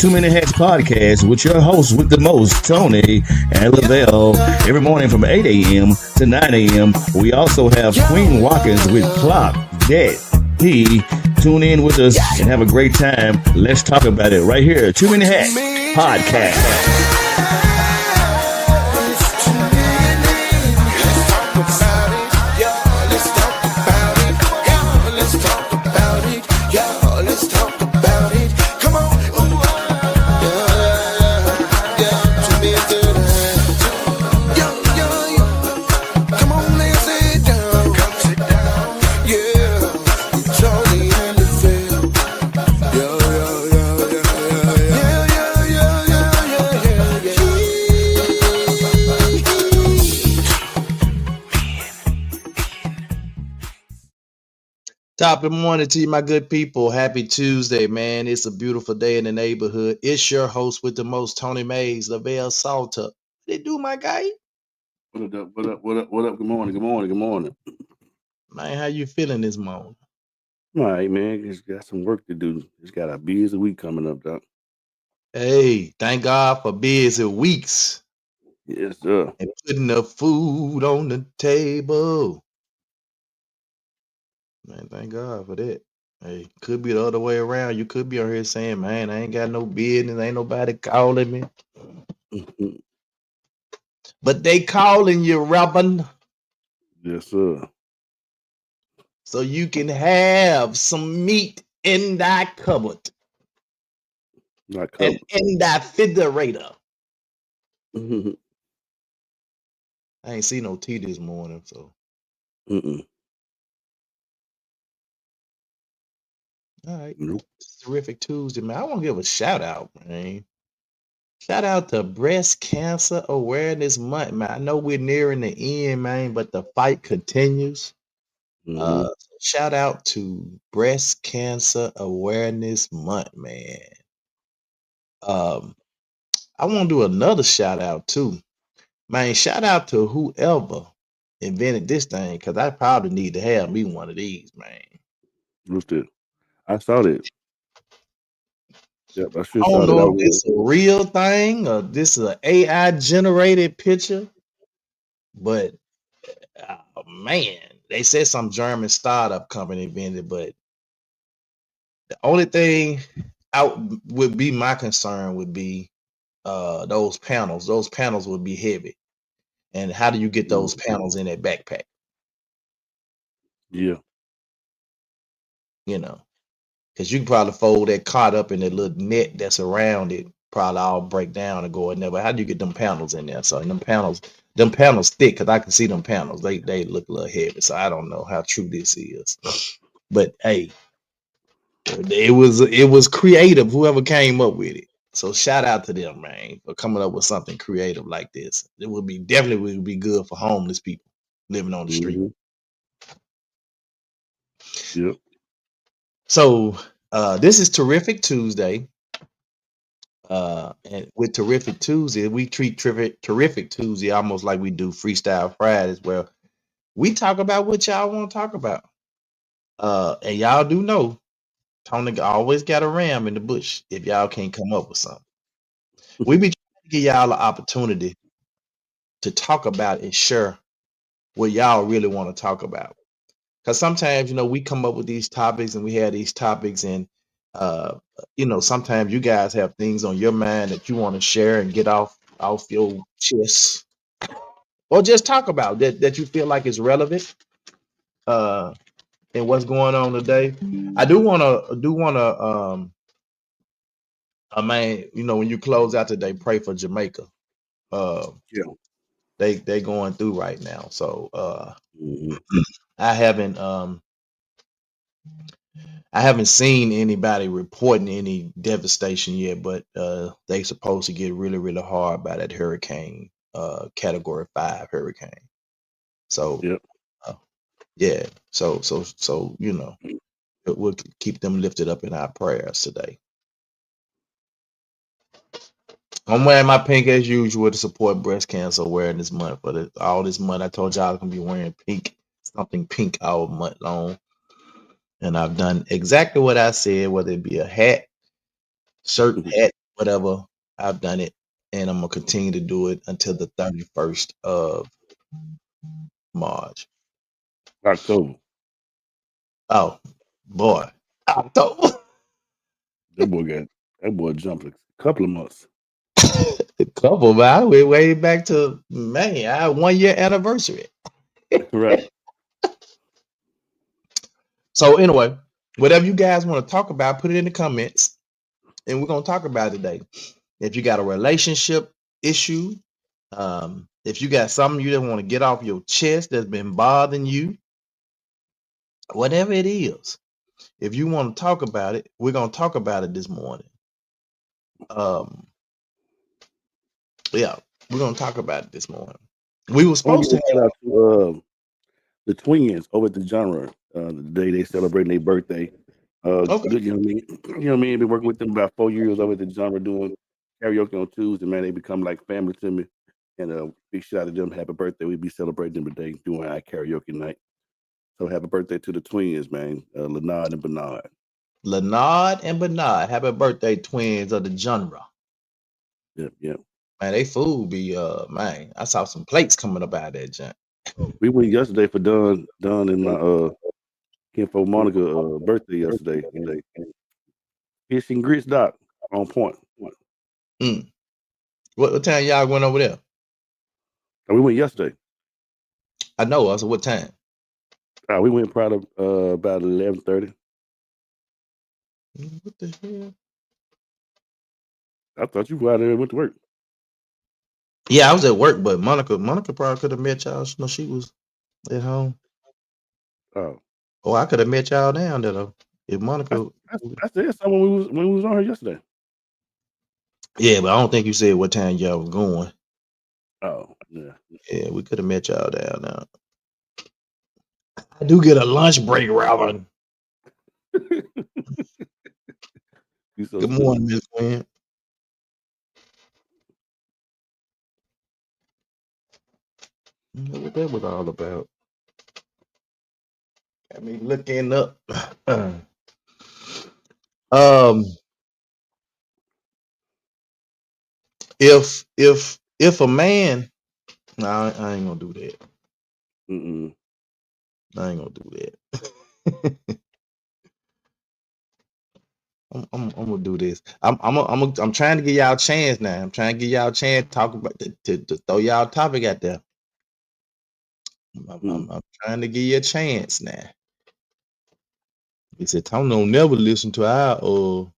Too Many Hats podcast with your host with the most, Tony and Lavelle. Every morning from 8 a.m. to 9 a.m. We also have Queen Watkins with Clock Dead. Tune in with us and have a great time. Let's talk about it right here. Too Many Hats podcast. Top of the morning to you, my good people. Happy Tuesday, man. It's a beautiful day in the neighborhood. It's your host with the most, Tony Mays, Lavelle Salter. What they do, my guy? What up? What up? What up? What up? Good morning. Good morning. Good morning. Man, how you feeling this morning? All right, man. Just got some work to do. Just got a busy week coming up, Doc. Hey, thank God for busy weeks. Yes, sir. And putting the food on the table. Man, thank God for that. Hey, could be the other way around. You could be on here saying, man, I ain't got no business. Ain't nobody calling me. But they calling you, Robin. Yes, sir. So you can have some meat in that cupboard. And in that refrigerator. I ain't seen no tea this morning, so. All right. Nope. It's Terrific Tuesday, man. I want to give a shout out, man. Shout out to Breast Cancer Awareness Month, man. I know we're nearing the end, man, but the fight continues. Shout out to Breast Cancer Awareness Month, man. I want to do another shout out too. Man, shout out to whoever invented this thing, because I probably need to have me one of these, man. What's that? I saw that. Yep, I sure I saw don't know that. if it's a real thing or this is an AI generated picture, but man, they said some German startup company invented, but the only thing out would be my concern would be those panels. Those panels would be heavy. And how do you get those panels in that backpack? Yeah. You know, because you can probably fold that cart up in that little net that's around it, probably all break down and go in there. But how do you get them panels in there? So them panels thick, because I can see them panels. They look a little heavy. So I don't know how true this is. But hey, it was creative, whoever came up with it. So shout out to them, man, for coming up with something creative like this. It would be definitely would be good for homeless people living on the street. Yep. So this is Terrific Tuesday. And with Terrific Tuesday, we treat Terrific Tuesday almost like we do Freestyle Fridays, where we talk about what y'all want to talk about. And y'all do know Tony always got a ram in the bush if y'all can't come up with something. We be trying to give y'all an opportunity to talk about and share what y'all really want to talk about. Because sometimes, we come up with these topics and we have these topics, and sometimes you guys have things on your mind that you want to share and get off your chest, or just talk about that you feel like is relevant and what's going on today. I do want to man, when you close out today, pray for Jamaica. Yeah. They going through right now. So I haven't seen anybody reporting any devastation yet, but they supposed to get really, really hard by that hurricane, Category 5 hurricane. So yeah. So we'll keep them lifted up in our prayers today. I'm wearing my pink as usual to support Breast Cancer Awareness Month. For all this month, I told y'all I'm gonna be wearing pink, something pink all month long. And I've done exactly what I said, whether it be a hat, shirt, hat, whatever. I've done it, and I'm gonna continue to do it until the 31st of March. October. Oh boy, October. That boy jumped a couple of months. A couple, but I went way back to May. I 1 year anniversary. Correct. So anyway, whatever you guys want to talk about, put it in the comments, and we're gonna talk about it today. If you got a relationship issue, if you got something you just want to get off your chest that's been bothering you, whatever it is, if you want to talk about it, we're gonna talk about it this morning. Yeah, we're gonna talk about it this morning. We were I want supposed to to give a shout out to the twins over at the genre. The day they celebrating their birthday. okay. Good young man. Been working with them about 4 years over at the genre doing karaoke on Tuesday. Man, they become like family to me. And big shout out to them. Happy birthday. We be celebrating them today doing our karaoke night. So happy birthday to the twins, man. Lenard and Bernard. Lenard and Bernard, happy birthday, twins of the genre. Yep. Man, they food be man. I saw some plates coming up out of that junk. We went yesterday for Don and my Kinfo Monica birthday yesterday. And fish and grits, Doc, on point. What time y'all went over there? And we went yesterday. I know. I said, what time? We went probably about 11:30. What the hell? I thought you were out there and went to work. Yeah, I was at work, but Monica probably could have met y'all. No, she was at home. Oh, I could have met y'all down there though. If Monica, I said something when we was on her yesterday. yeah, but I don't think you said what time y'all was going. Oh, yeah. Yeah, we could have met y'all down there. I do get a lunch break, Robin. So Good morning, Miss Gwen. What that was all about. Got me looking up. If a man, nah, I ain't gonna do that. I ain't gonna do that. I'm gonna do this. I'm trying to give y'all a chance now. I'm trying to give y'all a chance to talk about to throw y'all a topic out there. I'm trying to give you a chance now. He said, Tom don't never listen to our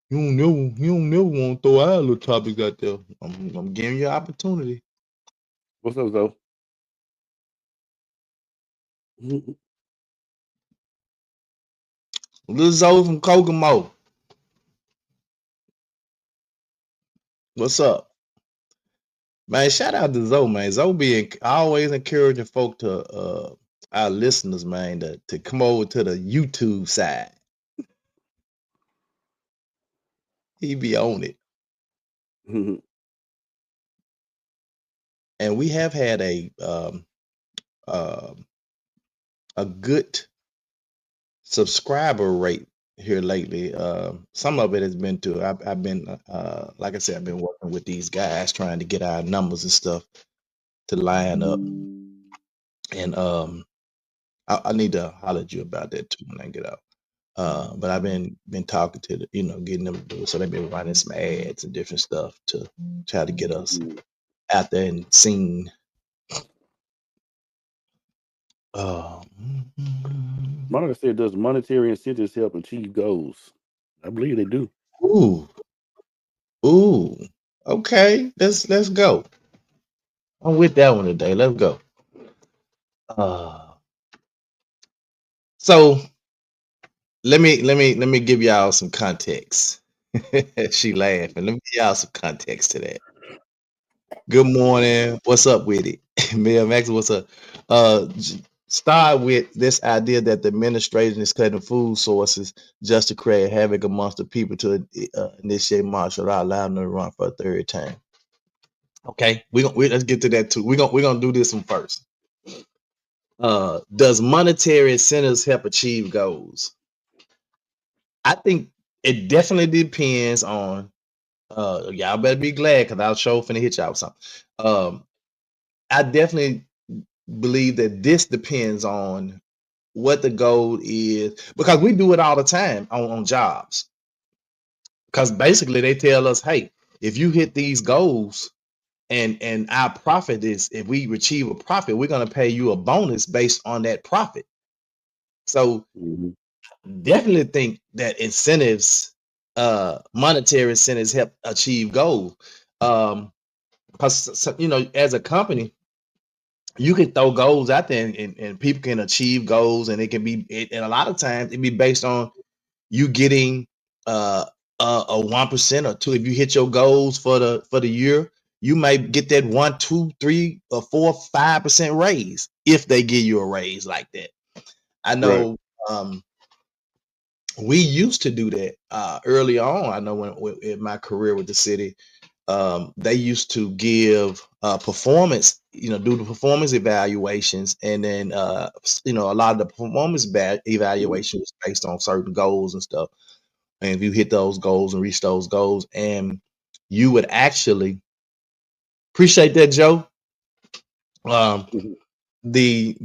you don't never want to throw our little topics out there. I'm giving you an opportunity. What's up, though? Little Zoe from Kokomo. What's up? Man, shout out to Zoe, man. Zoe being always encouraging folk to our listeners, man, to come over to the YouTube side. He be on it. And we have had a good subscriber rate here lately. Some of it has been to I've been like I said, I've been working with these guys trying to get our numbers and stuff to line up. And I need to holler at you about that too when I get out. But I've been talking to the, getting them to do it. So they've been running some ads and different stuff to try to get us out there and seen. Monica said, does monetary incentives help achieve goals? I believe they do. Ooh. Okay. Let's go. I'm with that one today. Let's go. So let me give y'all some context. She laughing. Let me give y'all some context to that. Good morning. What's up with it? Mel Max, what's up? Start with this idea that the administration is cutting food sources just to create havoc amongst the people to initiate martial law, allowing them to run for a third time. Okay, let's get to that too. We're gonna do this one first. Does monetary incentives help achieve goals? I think it definitely depends on Y'all better be glad because I'll show finna hit y'all with something. I definitely believe that this depends on what the goal is because we do it all the time on jobs. Because basically they tell us, hey, if you hit these goals and our profit is if we achieve a profit, we're gonna pay you a bonus based on that profit. So hmm definitely think that incentives, monetary incentives help achieve goals. Because as a company, you can throw goals out there and people can achieve goals, and it can be and a lot of times it be based on you getting uh a 1% or two. If you hit your goals for the year, you might get that 1, 2, 3, or 4, 5% raise if they give you a raise like that. I Right. know we used to do that early on. I know when in my career with the city, they used to give performance, do the performance evaluations, and then a lot of the performance evaluations based on certain goals and stuff. And if you hit those goals and reach those goals, and you would actually appreciate that, Joe. Um, Mhm. the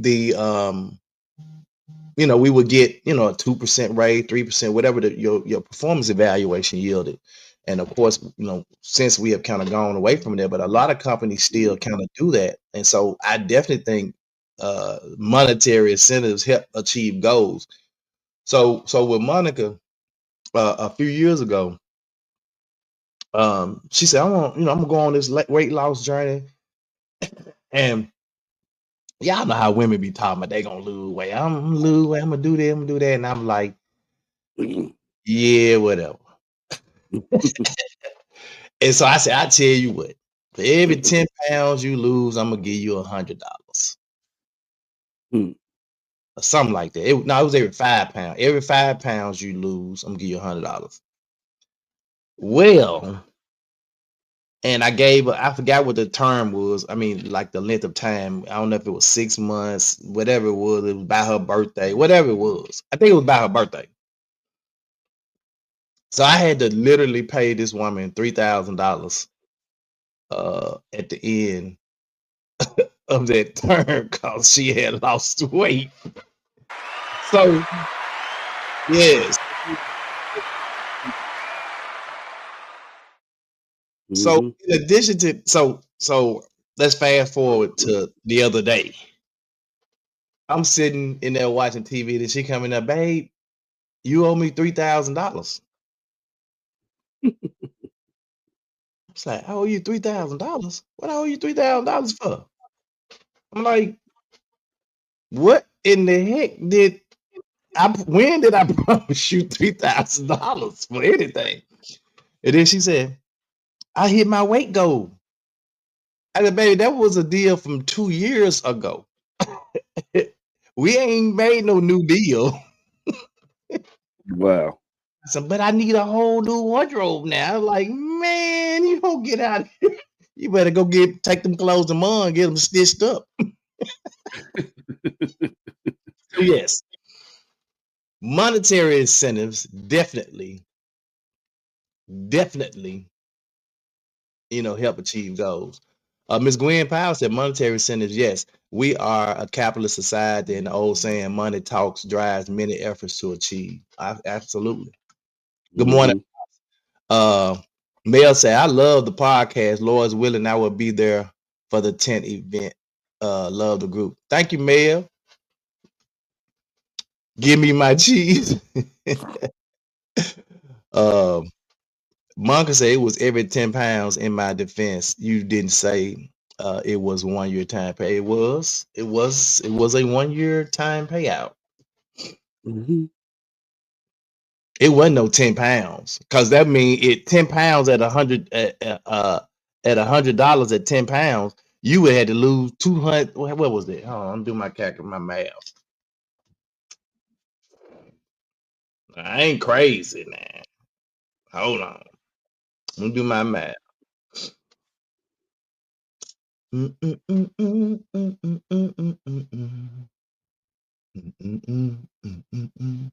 we would get a 2% raise, 3%, whatever your performance evaluation yielded. And of course, since we have kind of gone away from there, but a lot of companies still kind of do that. And so I definitely think monetary incentives help achieve goals. So with Monica, a few years ago, she said, I'm gonna go on this weight loss journey. And y'all know how women be talking about they gonna lose weight. I'm gonna lose weight, I'm gonna do that, I'm gonna do that. And I'm like, yeah, whatever. And so I said, I tell you what, for every 10 pounds you lose, I'm gonna give you $100 Hmm. or something like that. It was every 5 pounds. Every 5 pounds you lose, I'm gonna give you $100. Well, and I forgot what the term was. I mean, like the length of time. I don't know if it was 6 months, whatever it was. It was by her birthday, whatever it was. I think it was by her birthday. So I had to literally pay this woman $3,000 at the end of that term because she had lost weight. So yes. So hmm in addition to so let's fast forward to the other day. I'm sitting in there watching TV, and she coming up, babe, you owe me $3,000. It's like, I owe you $3,000. What I owe you $3,000 for? I'm like, what in the heck did when did I promise you $3,000 for anything? And then she said, I hit my weight goal. I said, baby, that was a deal from 2 years ago. We ain't made no new deal. Wow. I said, but I need a whole new wardrobe now. I'm like, man, you don't get out of here. You better go take them clothes to mom and get them stitched up. So yes, monetary incentives definitely, help achieve goals. Ms. Gwen Powell said monetary incentives, yes, we are a capitalist society, and the old saying, money talks drives many efforts to achieve. Absolutely. Good morning. hmm Uh, Mel said, I love the podcast. Lord's willing, I will be there for the 10th event. Love the group. Thank you, Mel. Give me my cheese. um, Monka said it was every 10 pounds. In my defense, you didn't say it was 1 year time pay. It was a 1 year time payout. hmm It wasn't no 10 pounds because that means it 10 pounds at $100 at 10 pounds, you would have to lose 200. What was it? Hold on, I'm doing my math. I ain't crazy, man. Hold on. I'm gonna do my math. Mm, mm, mm, mm, mm, mm, mm, mm, mm, mm. Mm, mm, mm, mm, mm, mm.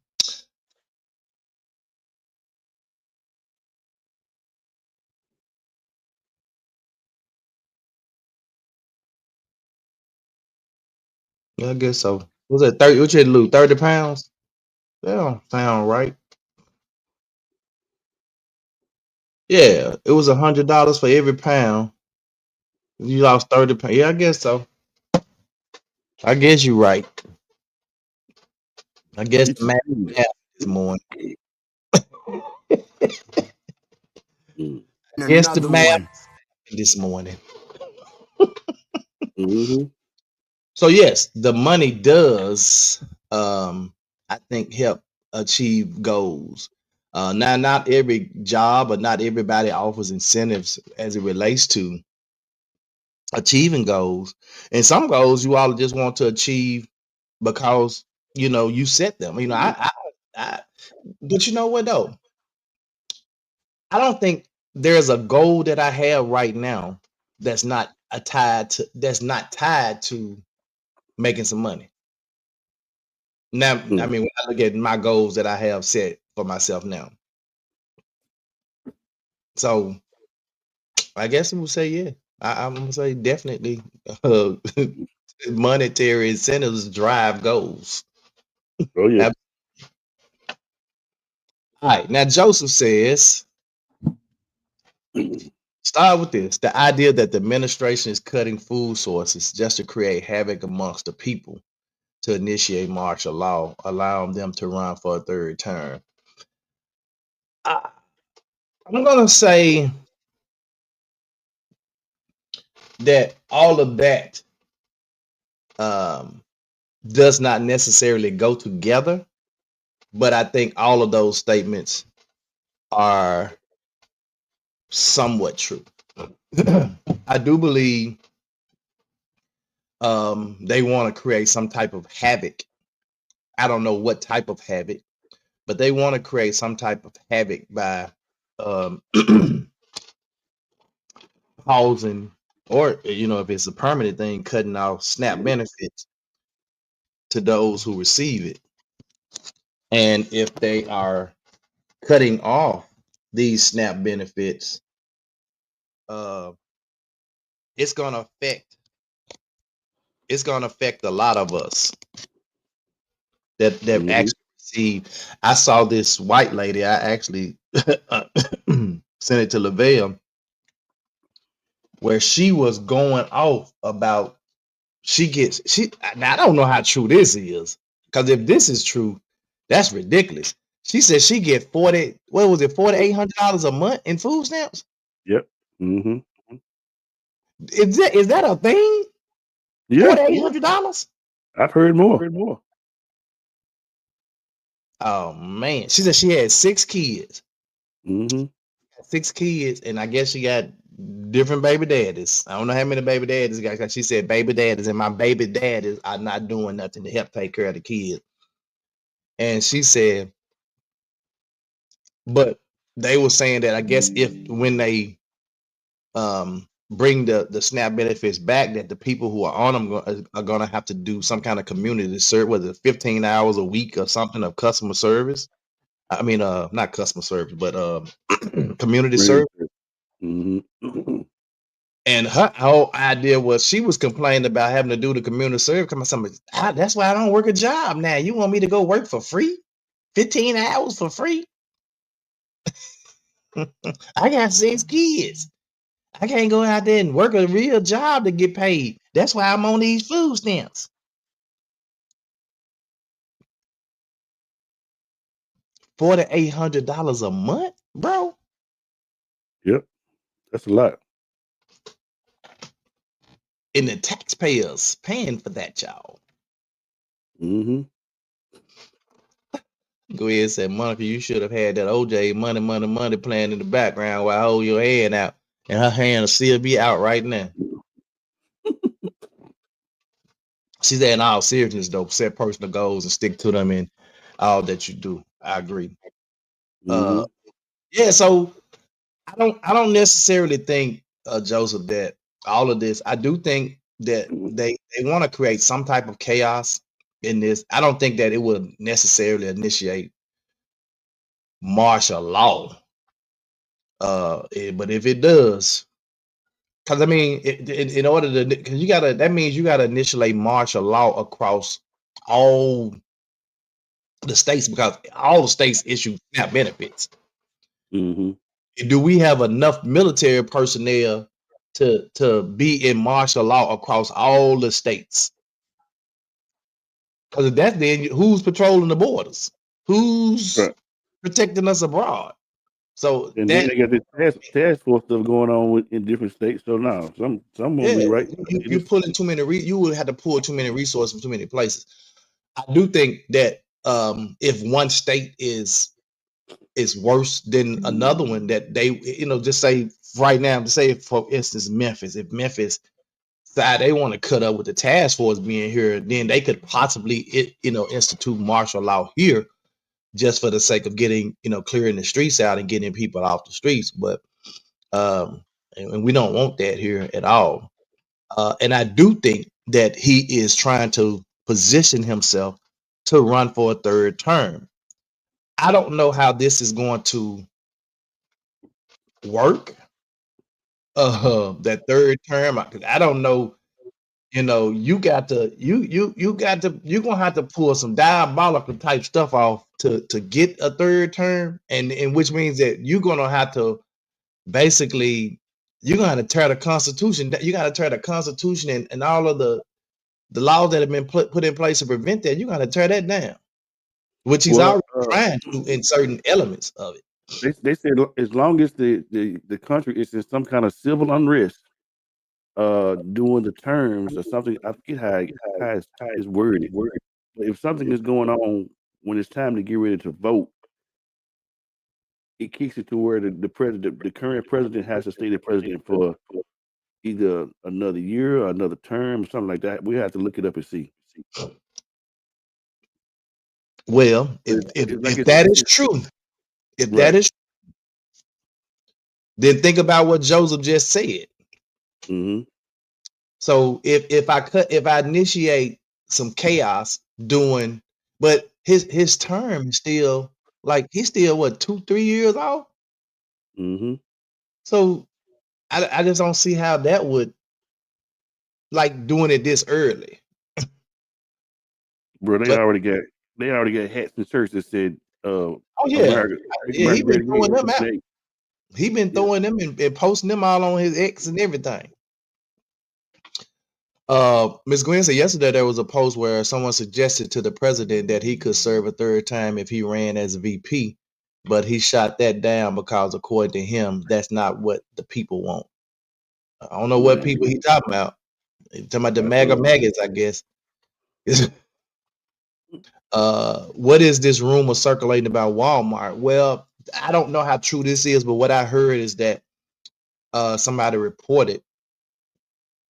Yeah, I guess so. Was that 30? What you had to lose? 30 pounds? That don't sound right. Yeah, it was $100 for every pound. You lost 30 pounds. Yeah, I guess so. I guess you're right. I guess Eat the some math food. happened this morning. Mm. I guess the Another math one. happened this morning. Mm-hmm. So yes, the money does I think help achieve goals. Now not every job or not everybody offers incentives as it relates to achieving goals. And some goals you all just want to achieve because you set them. I but you know what though? I don't think there's a goal that I have right now that's not tied to making some money. Now, I Mm. mean, when I look at my goals that I have set for myself now, so I guess we would say, yeah, I'm gonna say definitely, uh, monetary incentives drive goals. Oh yeah. All right, now Joseph says, start with this: the idea that the administration is cutting food sources just to create havoc amongst the people to initiate martial law, allowing them to run for a third term. I, I'm gonna say that all of that um, does not necessarily go together, but I think all of those statements are somewhat true. I do believe they want to create some type of havoc. I don't know what type of havoc, but they want to create some type of havoc by um, pausing, or if it's a permanent thing, cutting off SNAP benefits to those who receive it. And if they are cutting off these SNAP benefits, uh, it's gonna affect a lot of us that Mm-hmm. actually receive. I saw this white lady. I actually sent it to Lavelle, where she was going off about she. Now I don't know how true this is, because if this is true, that's ridiculous. She said she get 40. What was it? $4,800 a month in food stamps. Yep. Mm-hmm. Is that a thing? Yeah. $4,800. I've heard more. Oh man, she said she had 6 kids. Mm-hmm. 6 kids, and I guess she got different baby daddies. I don't know how many baby daddies got. 'Cause she said baby daddies, and my baby daddies are not doing nothing to help take care of the kids. And she said, but they were saying that I guess if when they bring the SNAP benefits back, that the people who are on them are going to have to do some kind of community service, whether it's 15 hours a week or something of customer service. I mean, not customer service, but community Really? service. Mm-hmm. And her whole idea was she was complaining about having to do the community service. That's why I don't work a job now. You want me to go work for free? 15 hours for free? I got 6 kids. I can't go out there and work a real job to get paid. That's why I'm on these food stamps. $4,800 a month, bro. Yep. That's a lot. And the taxpayers paying for that, y'all. Mm-hmm. Go ahead and say, Monica, you should have had that OJ money, money, money playing in the background while I hold your hand out. And her hand will still be out right now. She said, in all seriousness, though, set personal goals and stick to them in all that you do. I agree. Mm-hmm. Yeah, so I don't necessarily think, Joseph, that all of this. I do think that they want to create some type of chaos in this. I don't think that it would necessarily initiate martial law. But if it does, Because I mean, in order to, because that means you gotta initiate martial law across all the states, because all the states issue SNAP benefits. Mm-hmm. Do we have enough military personnel to be in martial law across all the states? Because that's then who's patrolling the borders? Who's Right. protecting us abroad? So And then that, they got this task force stuff going on in different states. So now some will yeah, be right. you pulling too many. You would have to pull too many resources from too many places. I do think that if one state is worse than another one, that they, just say right now, to say for instance Memphis, if Memphis side they want to cut up with the task force being here, then they could possibly institute martial law here just for the sake of getting clearing the streets out and getting people off the streets. But and we don't want that here at all. And I do think that he is trying to position himself to run for a third term. I don't know how this is going to work. That third term, because I don't know. You got to you're gonna have to pull some diabolical type stuff off to get a third term, and which means that you're gonna have to basically you're gonna have to tear the Constitution. You gotta tear the Constitution and all of the laws that have been put in place to prevent that. You gotta tear that down, which he's Well, already trying to in certain elements of it. they said as long as the country is in some kind of civil unrest, during the terms or something, I forget how it's worded. But if something is going on when it's time to get ready to vote, it kicks it to where the current president has to stay the president for either another year or another term or something like that. We have to look it up and see. Well, if that is true, if that is, then think about what Joseph just said. Mm-hmm. So if I initiate some chaos doing, but his term is still like he's still what 2-3 years off. Mm-hmm. So I just don't see how that would, like, doing it this early. Bro, they But already got hats and shirts that said oh yeah, America, yeah, he been throwing them out. America. He been throwing them and posting them all on his X and everything. Ms. Gwen said yesterday there was a post where someone suggested to the president that he could serve a third time if he ran as a VP, but he shot that down because according to him, that's not what the people want. I don't know what people he talking about. He talking about the MAGA maggots, I guess. What is this rumor circulating about Walmart? Well, I don't know how true this is, but what I heard is that somebody reported.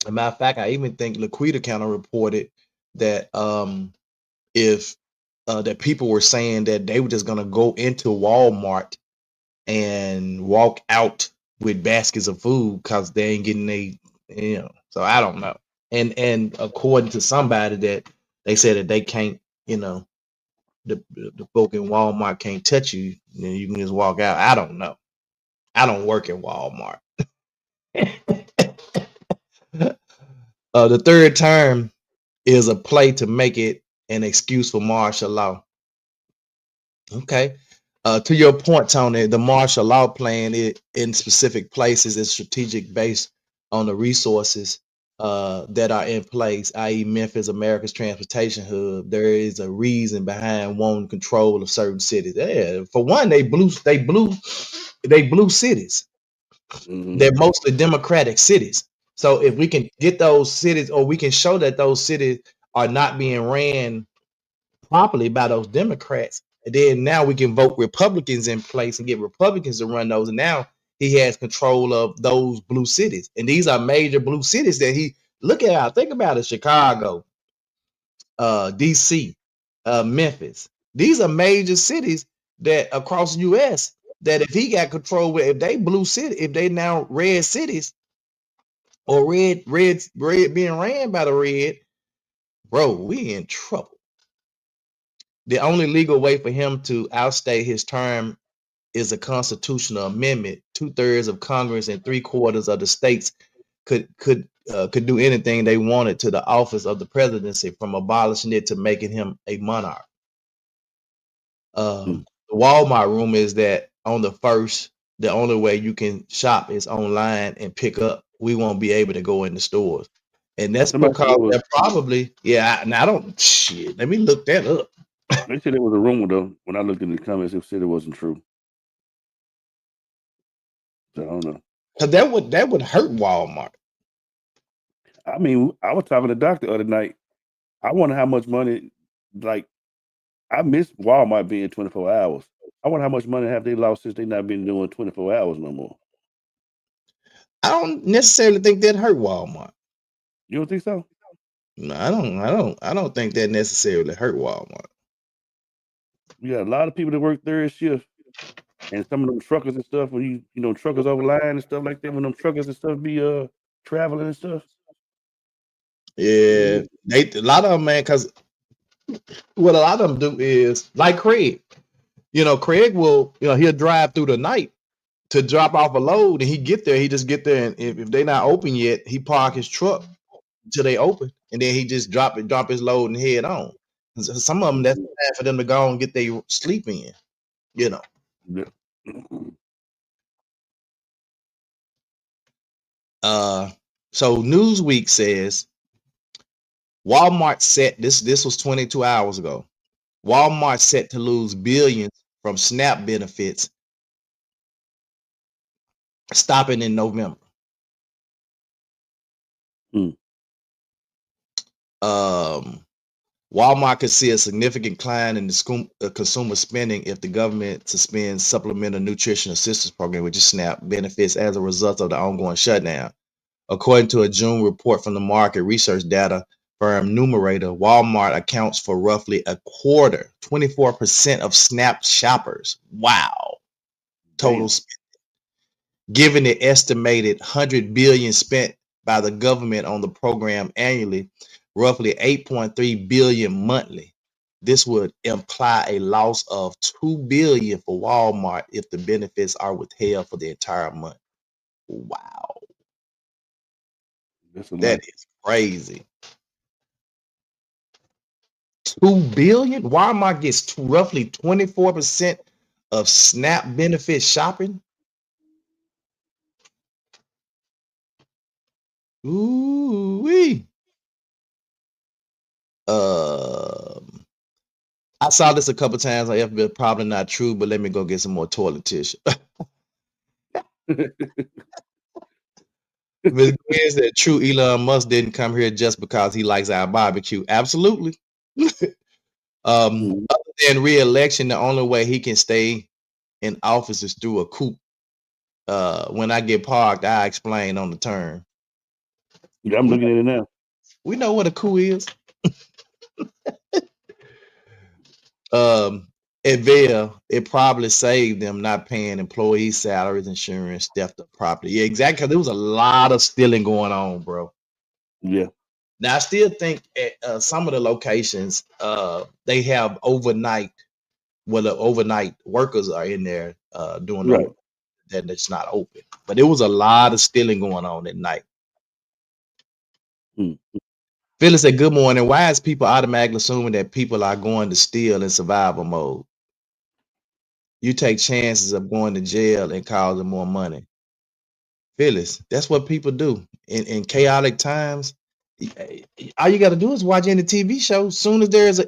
As a matter of fact, I even think Laquita kind of reported that if that people were saying that they were just gonna go into Walmart and walk out with baskets of food because they ain't getting so I don't know. And according to somebody that they said that they can't, the folk in Walmart can't touch you, you can just walk out. I don't know. I don't work at Walmart. The third term is a play to make it an excuse for martial law. Okay. To your point, Tony, the martial law plan in specific places is strategic based on the resources that are in place, i.e., Memphis, America's transportation hub. There is a reason behind wanting control of certain cities. Yeah, for one, they blew cities. Mm-hmm. They're mostly Democratic cities. So if we can get those cities, or we can show that those cities are not being ran properly by those Democrats, and then now we can vote Republicans in place and get Republicans to run those. And now he has control of those blue cities. And these are major blue cities that he look at. Think about it: Chicago, DC, Memphis. These are major cities that across the US that if he got control with, if they blue city, if they now red cities, or red being ran by the red, bro, we in trouble. The only legal way for him to outstay his term is a constitutional amendment. 2/3 of Congress and 3/4 of the states could do anything they wanted to the office of the presidency, from abolishing it to making him a monarch. The Walmart rumor is that on the first, the only way you can shop is online and pick up. We won't be able to go in the stores, and that's Somebody said because it was. they're probably Now I don't shit. Let me look that up. They said it was a rumor though. When I looked in the comments, it said it wasn't true. So I don't know. Cause that would hurt Walmart. I mean, I was talking to the doctor the other night. I wonder how much money, like, I miss Walmart being 24 hours. I wonder how much money have they lost since they not been doing 24 hours no more. I don't necessarily think that hurt Walmart. You don't think so? No, I don't think that necessarily hurt Walmart. We got a lot of people that work third shift, and some of them truckers and stuff. When you know truckers over line and stuff like that. When them truckers and stuff be traveling and stuff. Yeah, a lot of them, man. Cause what a lot of them do is like Craig. Craig will, he'll drive through the night to drop off a load, and he just get there, and if they're not open yet, he park his truck until they open, and then he just drop his load and head on. Some of them, that's time for them to go and get their sleep in, Yeah. So Newsweek says Walmart set this was 22 hours ago. Walmart set to lose billions from SNAP benefits stopping in November. Walmart could see a significant decline in the consumer spending if the government suspends Supplemental Nutrition Assistance Program, which is SNAP, benefits as a result of the ongoing shutdown. According to a June report from the market research data firm Numerator, Walmart accounts for roughly a quarter, 24% of SNAP shoppers. Wow. Total spending. Given the estimated $100 billion spent by the government on the program annually, roughly $8.3 billion monthly, this would imply a loss of $2 billion for Walmart if the benefits are withheld for the entire month. Wow. That is crazy. $2 billion? Walmart gets roughly 24% of SNAP benefit shopping. Ooh-wee. I saw this a couple times on FB. Probably not true, but let me go get some more toilet tissue. Ms. Gwen said, true, Elon Musk didn't come here just because he likes our barbecue. Absolutely. Other than re-election, the only way he can stay in office is through a coup. When I get parked, I explain on the term. Yeah, I'm looking at it now. We know what a coup is. At Vail, it probably saved them not paying employees' salaries, insurance, theft of property. Yeah, exactly. Because there was a lot of stealing going on, bro. Yeah. Now I still think at some of the locations, they have overnight. Well, the overnight workers are in there doing right. That it's not open. But there was a lot of stealing going on at night. Phyllis said, good morning. Why is people automatically assuming that people are going to steal in survival mode? You take chances of going to jail and causing more money. Phyllis, that's what people do in chaotic times. All you got to do is watch any TV show. Soon as there's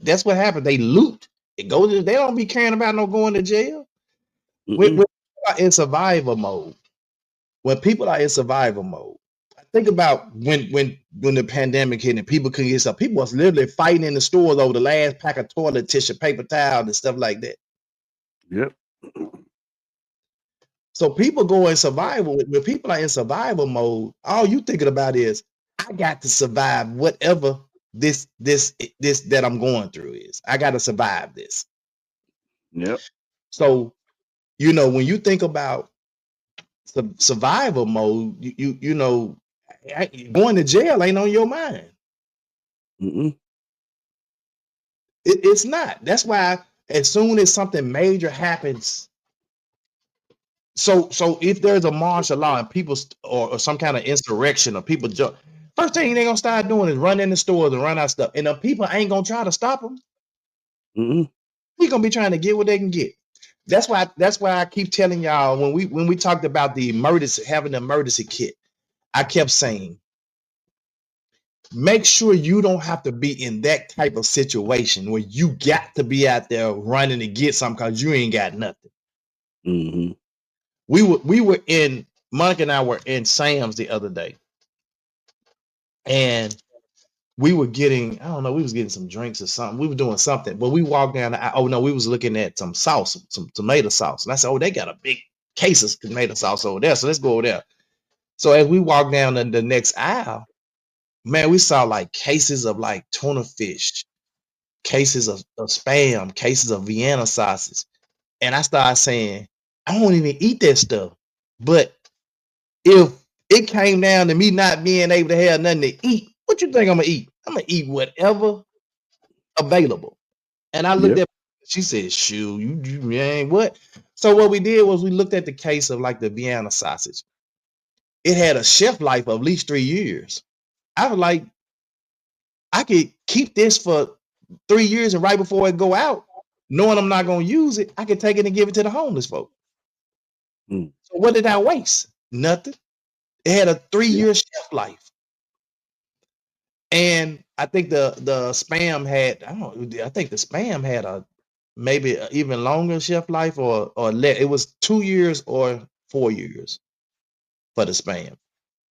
that's what happens. They loot. It goes. They don't be caring about no going to jail. When people are in survival mode, think about when the pandemic hit and people couldn't get stuff. People was literally fighting in the stores over the last pack of toilet tissue, paper towel, and stuff like that. Yep. So people go in survival. When people are in survival mode, all you thinking about is, I got to survive whatever this that I'm going through is. I got to survive this. Yep. So, when you think about survival mode, you know, going to jail ain't on your mind. It's not. That's why as soon as something major happens So if there's a martial law and people or some kind of insurrection or people jump, first thing they're gonna start doing is run in the stores and run out stuff, and the people ain't gonna try to stop them. We're gonna be trying to get what they can get. That's why I keep telling y'all when we talked about the emergency, having an emergency kit, I kept saying, make sure you don't have to be in that type of situation where you got to be out there running to get something because you ain't got nothing. Mm-hmm. We were in, Monica and I were in Sam's the other day, and we were getting, I don't know, we was getting some drinks or something. We were doing something, but we walked down. We was looking at some sauce, some tomato sauce, and I said, oh, they got a big case of tomato sauce over there, so let's go over there. So as we walked down the next aisle, man, we saw like cases of like tuna fish, cases of Spam, cases of Vienna sausages, and I started saying, I don't even eat that stuff, but if it came down to me not being able to have nothing to eat, what you think I'm gonna eat? I'm gonna eat whatever available. And I looked at, she said, "Shoo, you ain't what?" So what we did was we looked at the case of like the Vienna sausage. It had a shelf life of at least 3 years. I was like, I could keep this for 3 years, and right before it go out, knowing I'm not gonna use it, I could take it and give it to the homeless folk. So what did I waste? Nothing. It had a 3-year shelf life. And I think the Spam had, I think the Spam had a maybe a even longer shelf life or less. It was 2 years or 4 years for the Spam.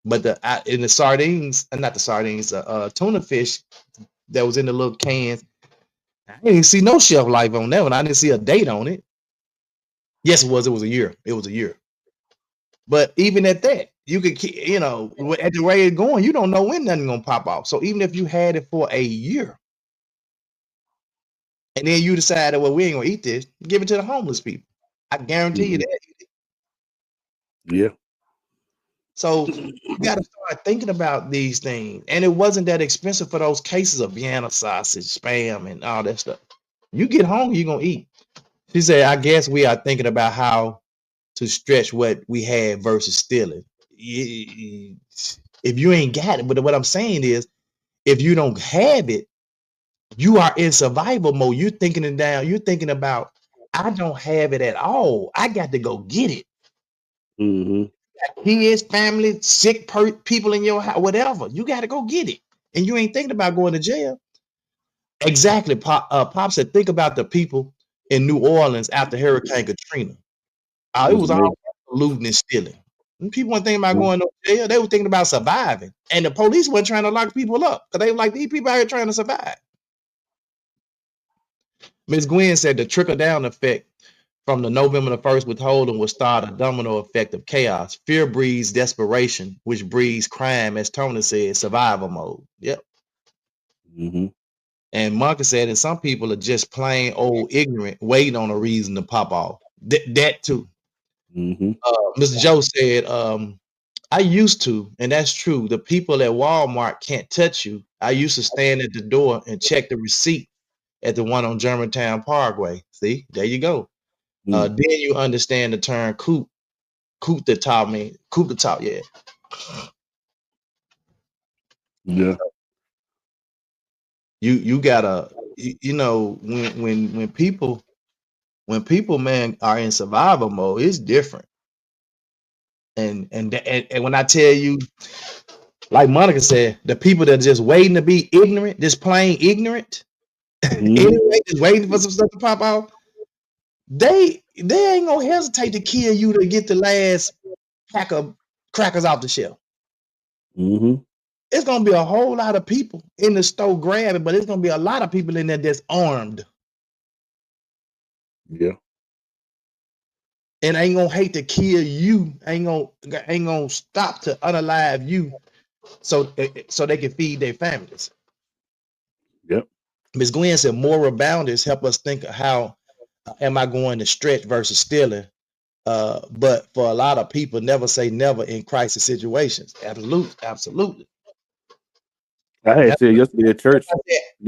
But in the sardines, not the sardines, tuna fish that was in the little cans, I didn't see no shelf life on that one. I didn't see a date on it. Yes, it was a year. It was a year. But even at that, you could, at the way it's going, you don't know when nothing gonna pop off. So even if you had it for a year, and then you decided, well, we ain't gonna eat this, give it to the homeless people. I guarantee you that. Yeah. So you got to start thinking about these things. And it wasn't that expensive for those cases of Vienna sausage, Spam, and all that stuff. You get home, you're gonna eat. She said, I guess we are thinking about how to stretch what we had versus stealing. If you ain't got it, but what I'm saying is, if you don't have it, you are in survival mode. You're thinking it down. You're thinking about, I don't have it at all. I got to go get it. Kids, family, sick people in your house, whatever. You got to go get it. And you ain't thinking about going to jail. Exactly. Pop said, think about the people in New Orleans after Hurricane Katrina. It was all looting and stealing. And people weren't thinking about going to jail. They were thinking about surviving. And the police weren't trying to lock people up because they were like, these people out here trying to survive. Ms. Gwen said the trickle-down effect from the November the 1st withholding will start a domino effect of chaos. Fear breeds desperation, which breeds crime, as Tony said, survival mode. Yep. And Marcus said, and some people are just plain old ignorant, waiting on a reason to pop off. That too. Mr. Joe said, I used to, and that's true. The people at Walmart can't touch you. I used to stand at the door and check the receipt at the one on Germantown Parkway. See, there you go. Then you understand the term coup the top, yeah. Yeah. You gotta, when people man are in survival mode, it's different. And when I tell you, like Monica said, the people that are just waiting to be ignorant, just plain ignorant, anyway, just waiting for some stuff to pop out, they ain't gonna hesitate to kill you to get the last pack of crackers off the shelf. It's gonna be a whole lot of people in the store grabbing, but it's gonna be a lot of people in there that's armed. Yeah. And ain't gonna hate to kill you, ain't gonna stop to unalive you so they can feed their families. Yep. Ms. Gwen said moral boundaries help us think of how am I going to stretch versus stealing. But for a lot of people, never say never in crisis situations. Absolutely. I had said yesterday at church. I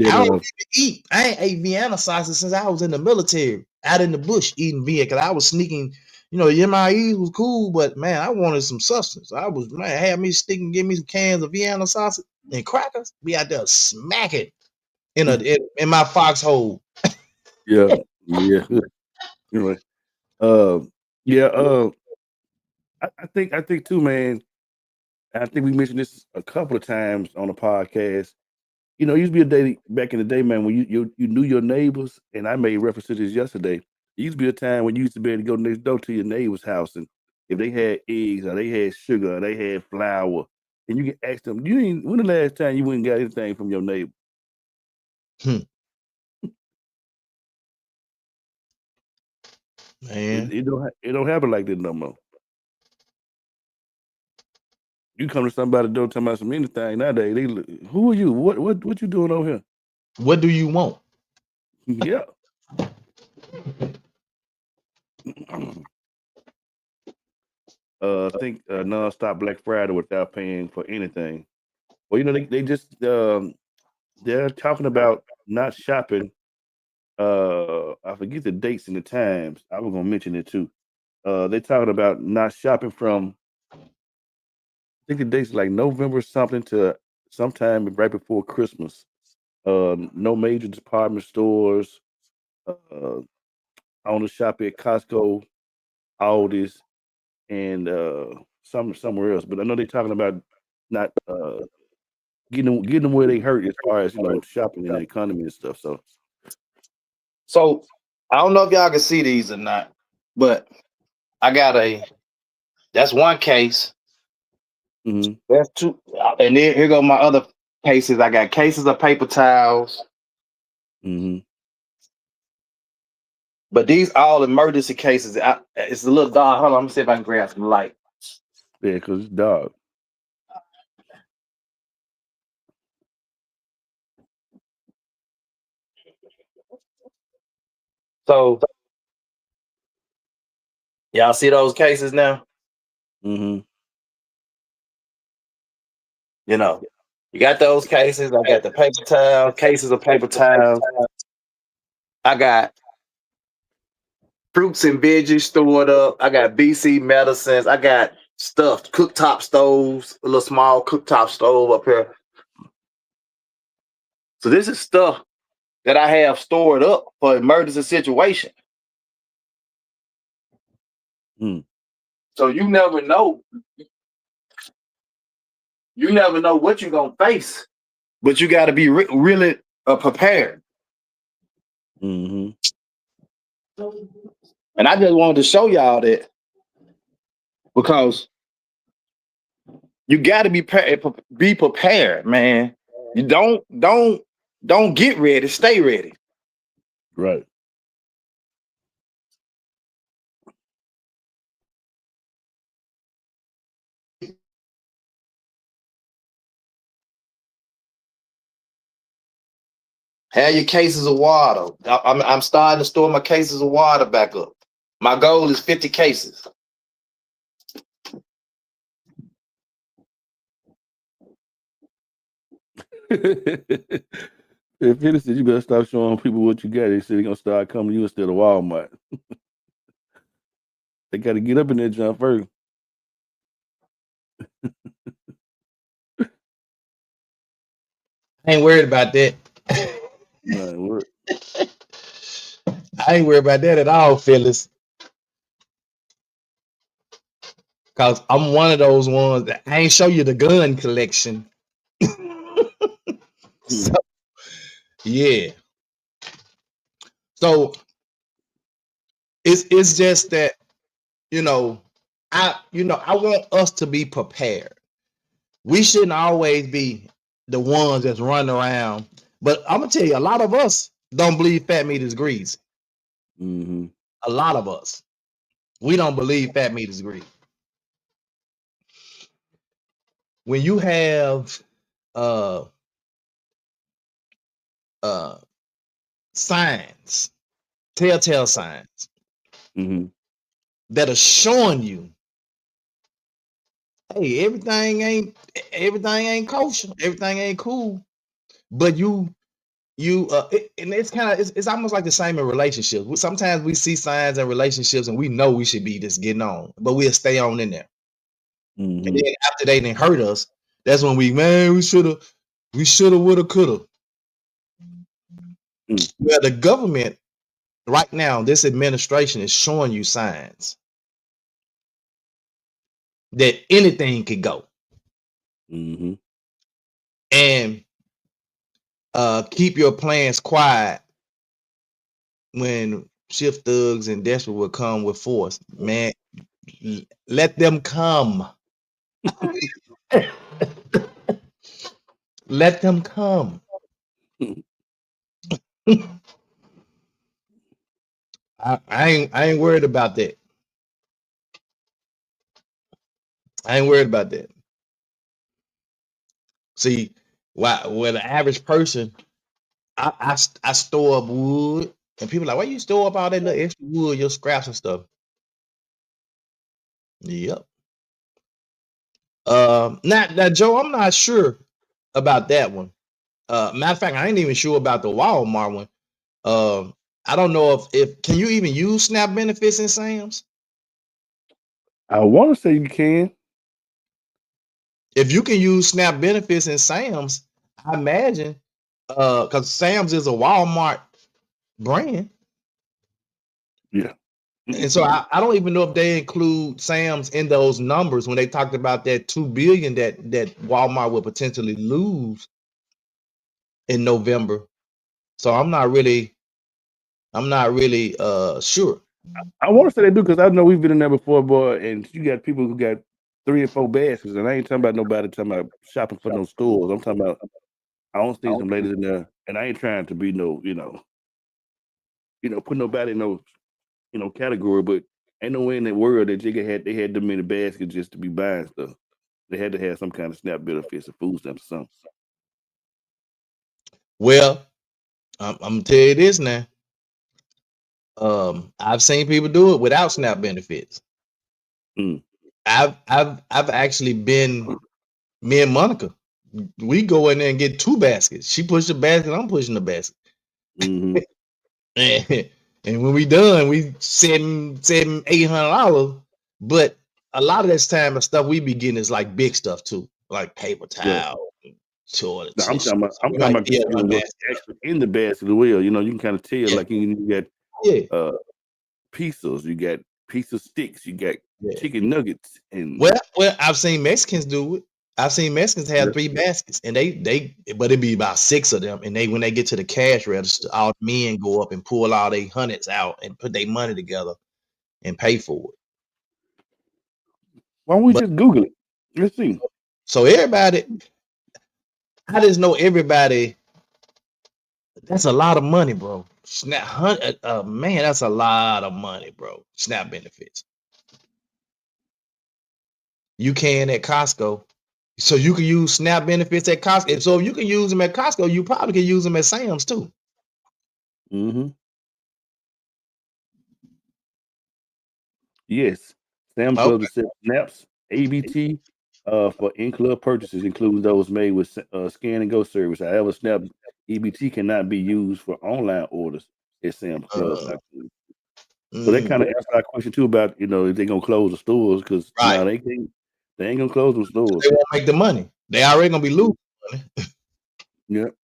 don't even eat. I ain't ate Vienna sausage since I was in the military, out in the bush eating Vienna, because I was sneaking You know, the MIEs was cool, but man, I wanted some substance. I was man, had me sticking, give me some cans of Vienna sausage and crackers. Be out there smacking in my foxhole. Yeah, yeah. Anyway, yeah. I think too, man. I think we mentioned this a couple of times on the podcast. You know, it used to be a day back in the day, man, when you knew your neighbors, and I made reference to this yesterday. It used to be a time when you used to be able to go next door to your neighbor's house, and if they had eggs or they had sugar or they had flour, and you can ask them, when the last time you went and got anything from your neighbor? Man, It don't happen like that no more. You come to somebody door talking about some anything nowadays. They look, who are you? What you doing over here? what do you want? Yeah. I think nonstop Black Friday without paying for anything. Well, you know, they just they're talking about not shopping. I forget the dates and the times. I was gonna mention it too. They're talking about not shopping from I think the dates like November something to sometime right before Christmas. No major department stores. I want to shop at Costco, Aldi's, and somewhere else. But I know they're talking about not getting them where they hurt as far as shopping and the economy and stuff. So I don't know if y'all can see these or not, but I got that's one case. Mhm. That's two, and then here go my other cases. I got cases of paper towels, Mhm. but these all emergency cases. It's a little dark. Hold on, let me see if I can grab some light. Yeah, because it's dark. So y'all see those cases now? Mhm. You know, you got those cases. I got the paper towel, cases of paper towels. I got fruits and veggies stored up. I got BC medicines. I got stuffed cooktop stoves, a little small cooktop stove up here. So this is stuff that I have stored up for emergency situation. Mm. So you never know. You never know what you're gonna face, but you got to be really prepared. Mhm. And I just wanted to show y'all that because you got to be prepared, man. You don't get ready. Stay ready. Right. Have your cases of water. I'm starting to store my cases of water back up. My goal is 50 cases. If Philly said you better stop showing people what you got, they said they're gonna start coming to you instead of Walmart. They got to get up in that jump first. I ain't worried about that. What? I ain't worried about that at all, Phyllis. Cause I'm one of those ones that I ain't show you the gun collection. So, yeah. So it's just that I want us to be prepared. We shouldn't always be the ones that's running around. But I'm gonna tell you, a lot of us don't believe fat meat is greasy. Mm-hmm. A lot of us, we don't believe fat meat is greasy. When you have uh signs, telltale signs Mm-hmm. that are showing you, hey, everything ain't kosher, everything ain't cool, but you and it's almost like the same in relationships. Sometimes we see signs in relationships and we know we should be just getting on, but we'll stay on in there. And Mm-hmm. then after they didn't hurt us, that's when we shoulda, woulda, coulda. Well, the government right now, this administration is showing you signs that anything could go. Mm-hmm. And keep your plans quiet when shift thugs and desperate will come with force. Man, let them come. Let them come. I ain't worried about that. I ain't worried about that. See, where the average person, I store up wood, and people are like, why you store up all that little extra wood, your scraps and stuff? Yep. Now, Joe, I'm not sure about that one. Matter of fact, I ain't even sure about the Walmart one. I don't know if can you even use SNAP benefits in Sam's? I want to say you can. If you can use SNAP benefits in Sam's, I imagine, because Sam's is a Walmart brand. Yeah. And so I don't even know if they include Sam's in those numbers when they talked about that $2 billion that Walmart will potentially lose in November. So I'm not really sure. I want to say they do because I know we've been in there before, boy, and you got people who got 3 or 4 baskets, and I ain't talking about nobody talking about shopping for no stores. I'm talking about I don't see some ladies in there, and I ain't trying to be no, put nobody in no, category, but ain't no way in the world that they had them many baskets just to be buying stuff. They had to have some kind of SNAP benefits or food stamps or something. Well, I'm gonna tell you this now. I've seen people do it without SNAP benefits. I've actually been, me and Monica, we go in there and get 2 baskets. She pushed the basket, I'm pushing the basket. Mm-hmm. And when we done, we $700-800. But a lot of this time, the stuff we be getting is like big stuff too, like paper towel, toilet. No, I'm talking about what's actually in the basket as well. You can kind of tell, like you got pizzas, you got pizza sticks, you got chicken nuggets, and well, I've seen Mexicans do it. I've seen Mexicans have 3 baskets, and but it'd be about 6 of them. And when they get to the cash register, all the men go up and pull all their hundreds out and put their money together and pay for it. Why don't we just Google it? Let's see. So everybody, I just know everybody. That's a lot of money, bro. SNAP, man, that's a lot of money, bro. SNAP benefits. You can at Costco. So you can use SNAP benefits at Costco. So if you can use them at Costco, you probably can use them at Sam's too. Mm-hmm. Yes. Sam's Club accepts SNAPs, ABT for in-club purchases, including those made with Scan and Go service. However, SNAP EBT cannot be used for online orders at Sam's Club. So that kind of answers our question too about if they're gonna close the stores, because no, they can't. They ain't gonna close them stores. They won't make the money. They already gonna be losing money. Yep.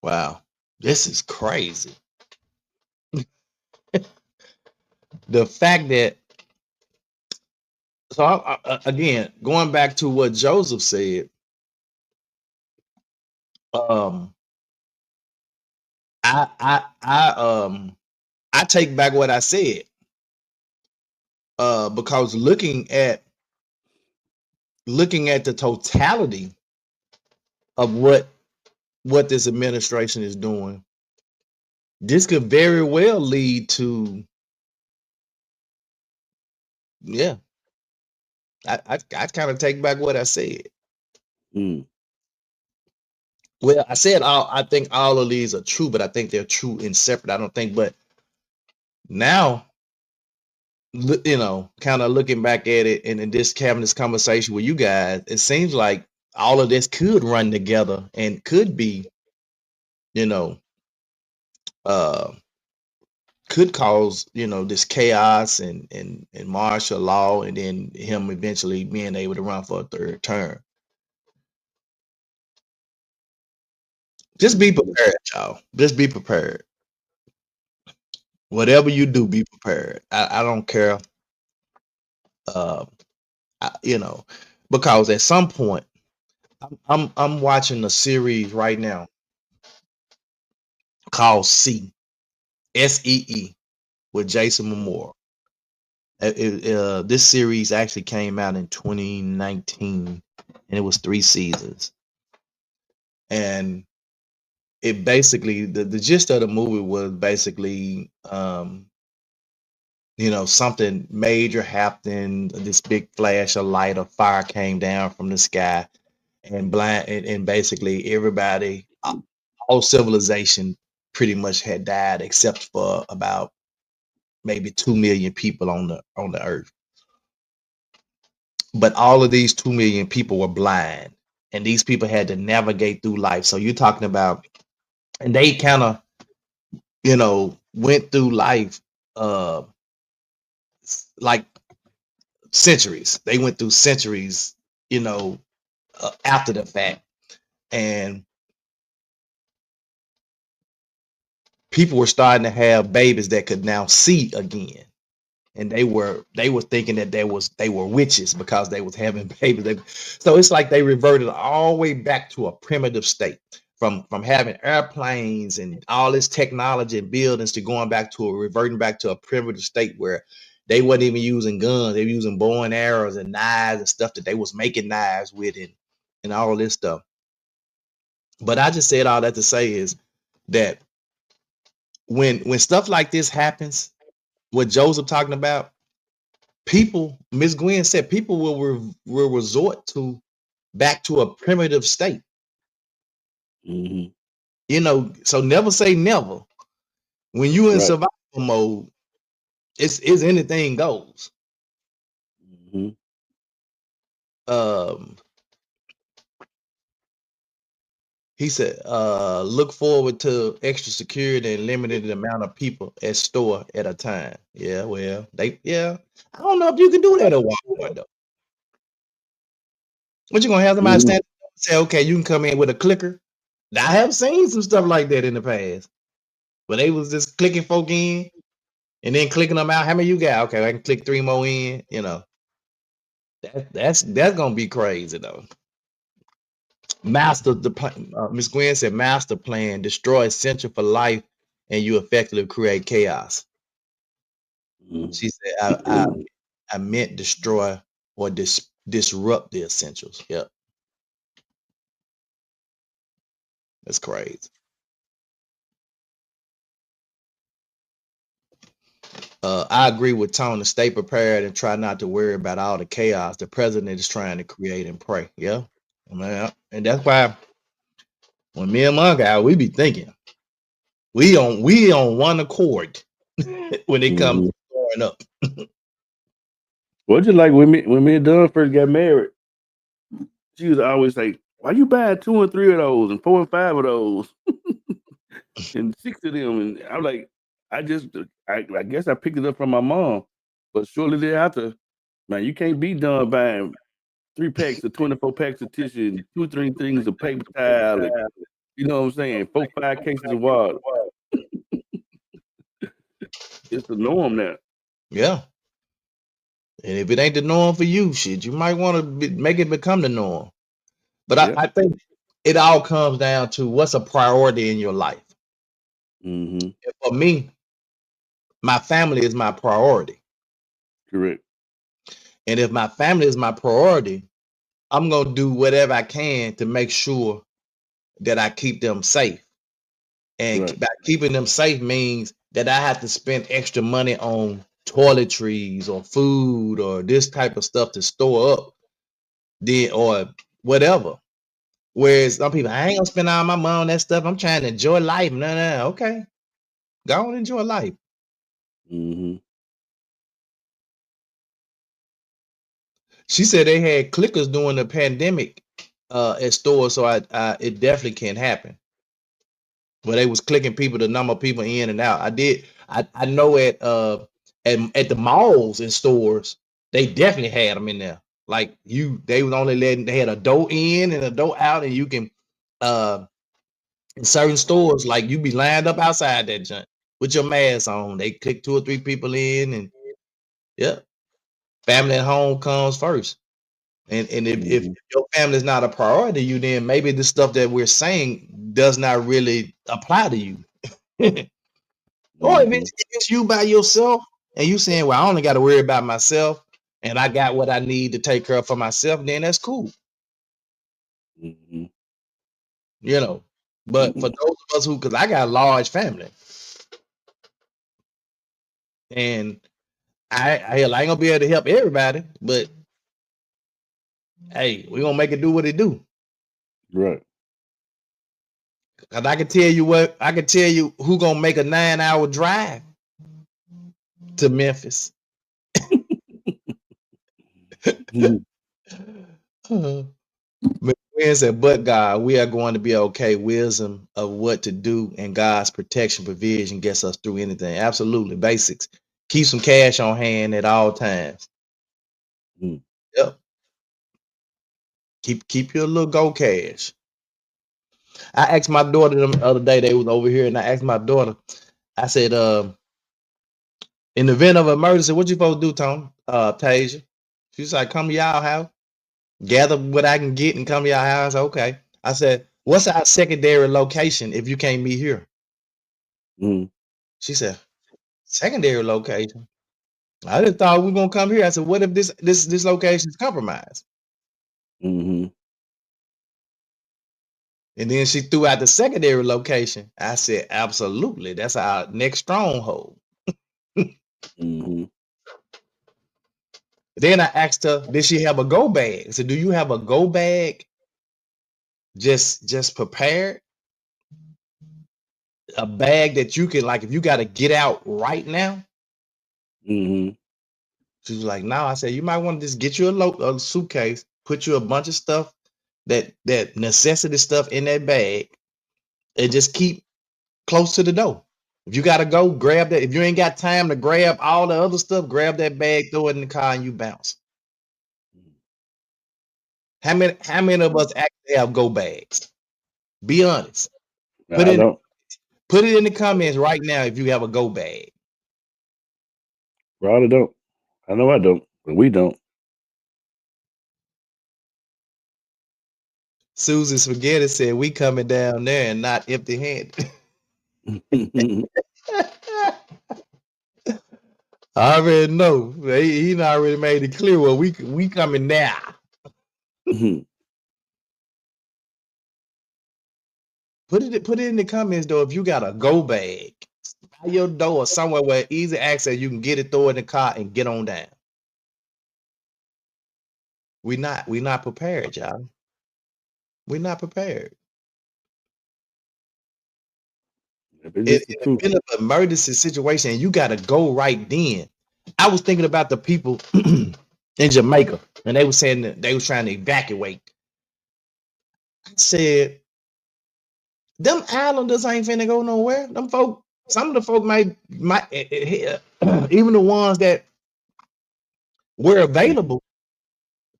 Wow, this is crazy. The fact that, so again, going back to what Joseph said, I take back what I said, because looking at the totality of what this administration is doing, this could very well lead to, I kind of take back what I said. Well, I said I think all of these are true, but I think they're true in separate. I don't think, but now, kind of looking back at it and in this having this conversation with you guys, it seems like all of this could run together and could be, you know, uh, could cause, this chaos and martial law, and then him eventually being able to run for a third term. Just be prepared, y'all. Just be prepared. Whatever you do, be prepared. I don't care. Uh, because at some point, I'm watching a series right now called SEE with Jason Momoa. This series actually came out in 2019, and it was 3 seasons. And it basically, the gist of the movie was basically, something major happened. This big flash of light of fire came down from the sky, and basically everybody, all civilization pretty much had died except for about maybe 2 million people on the earth. But all of these 2 million people were blind, and these people had to navigate through life. So you're talking about, and they kind of, went through life, like centuries. They went through centuries, after the fact, and people were starting to have babies that could now see again. And they were thinking that they were witches because they was having babies. So it's like they reverted all the way back to a primitive state, from having airplanes and all this technology and buildings to reverting back to a primitive state where they wasn't even using guns. They were using bow and arrows and knives and stuff that they was making knives with, and all this stuff. But I just said all that to say is that when stuff like this happens, what Joseph talking about, people, Miss Gwen said, people will resort to back to a primitive state. So never say never. When you in survival mode, it's anything goes. He said, look forward to extra security and limited amount of people at store at a time. Yeah, well, I don't know if you can do that at Walmart though. What you gonna have somebody stand up and say, okay, you can come in with a clicker? I have seen some stuff like that in the past, but they was just clicking folk in and then clicking them out. How many you got? Okay, I can click 3 more in. That's gonna be crazy though. Master the plan. Miss Gwen said, master plan, destroy essential for life, and you effectively create chaos. She said, I meant destroy or disrupt the essentials. Yep. That's crazy. I agree with Tony. Stay prepared and try not to worry about all the chaos the president is trying to create and pray. Yeah. And that's why when me and my guy, we be thinking we on one accord when it comes to growing up. Well, just like when me and Dunn first got married, she was always like, "Why you buying 2 and 3 of those and 4 and 5 of those and 6 of them?" And I'm like, I guess I picked it up from my mom, but shortly thereafter, man, you can't be done buying 3 packs of 24 packs of tissue and 2, 3 things of paper towel, and you know what I'm saying, 4, 5 cases of water. It's the norm now. Yeah. And if it ain't the norm for you, shit, you might want to make it become the norm. But I think it all comes down to what's a priority in your life. For me, my family is my priority. Correct. And if my family is my priority, I'm going to do whatever I can to make sure that I keep them safe. And by keeping them safe means that I have to spend extra money on toiletries or food or this type of stuff to store up, or whatever. Whereas some people, I ain't gonna spend all my money on that stuff. I'm trying to enjoy life. No, okay. Go and enjoy life. She said they had clickers during the pandemic at stores, so it definitely can happen. But they was clicking people, the number of people in and out. I know at the malls and stores, they definitely had them in there. Like they was only they had a door in and a door out, and you can in certain stores, like you be lined up outside that junk with your mask on. They click 2 or 3 people in, and yeah, family at home comes first. And if your family is not a priority to you, then maybe the stuff that we're saying does not really apply to you. Or if it's you by yourself and you saying, well, I only got to worry about myself and I got what I need to take care of for myself, then that's cool. You know, but for those of us because I got a large family and I ain't gonna be able to help everybody, but hey, we're gonna make it do what it do. Right. Cause I can tell you who gonna make a 9-hour drive to Memphis. McQueen said, but God, we are going to be okay. Wisdom of what to do and God's protection provision gets us through anything. Absolutely. Basics. Keep some cash on hand at all times. Yep. Keep your little go cash. I asked my daughter the other day, they was over here, and I asked my daughter, I said, in the event of emergency, what you supposed to do, Tony? Tasia? She's like, come to y'all house, gather what I can get and come to y'all house. Okay. I said, what's our secondary location if you can't meet here? She said, secondary location. I just thought we were gonna come here. I said, what if this location is compromised? And then she threw out the secondary location. I said, absolutely. That's our next stronghold. Then I asked her, did she have a go bag? I said, do you have a go bag just prepared? A bag that you can, like, if you got to get out right now? She was like, no. I said, you might want to just get you a suitcase, put you a bunch of stuff, that necessity stuff in that bag, and just keep close to the door. If you got to go, grab that. If you ain't got time to grab all the other stuff, grab that bag, throw it in the car, and you bounce. How many of us actually have go bags? Be honest. Put it in the comments right now if you have a go bag. Probably don't. I know I don't, but we don't. Susie Spaghetti said we coming down there and not empty handed. I already know. He already made it clear. Well, we coming now. Put it in the comments though if you got a go bag by your door or somewhere where easy access you can get it, throw it in the car, and get on down. We not prepared, y'all. We're not prepared. In an emergency situation, you got to go right then. I was thinking about the people in Jamaica, and they were saying that they was trying to evacuate. I said, them islanders ain't finna go nowhere. Them folk, some of the folk might even the ones that were available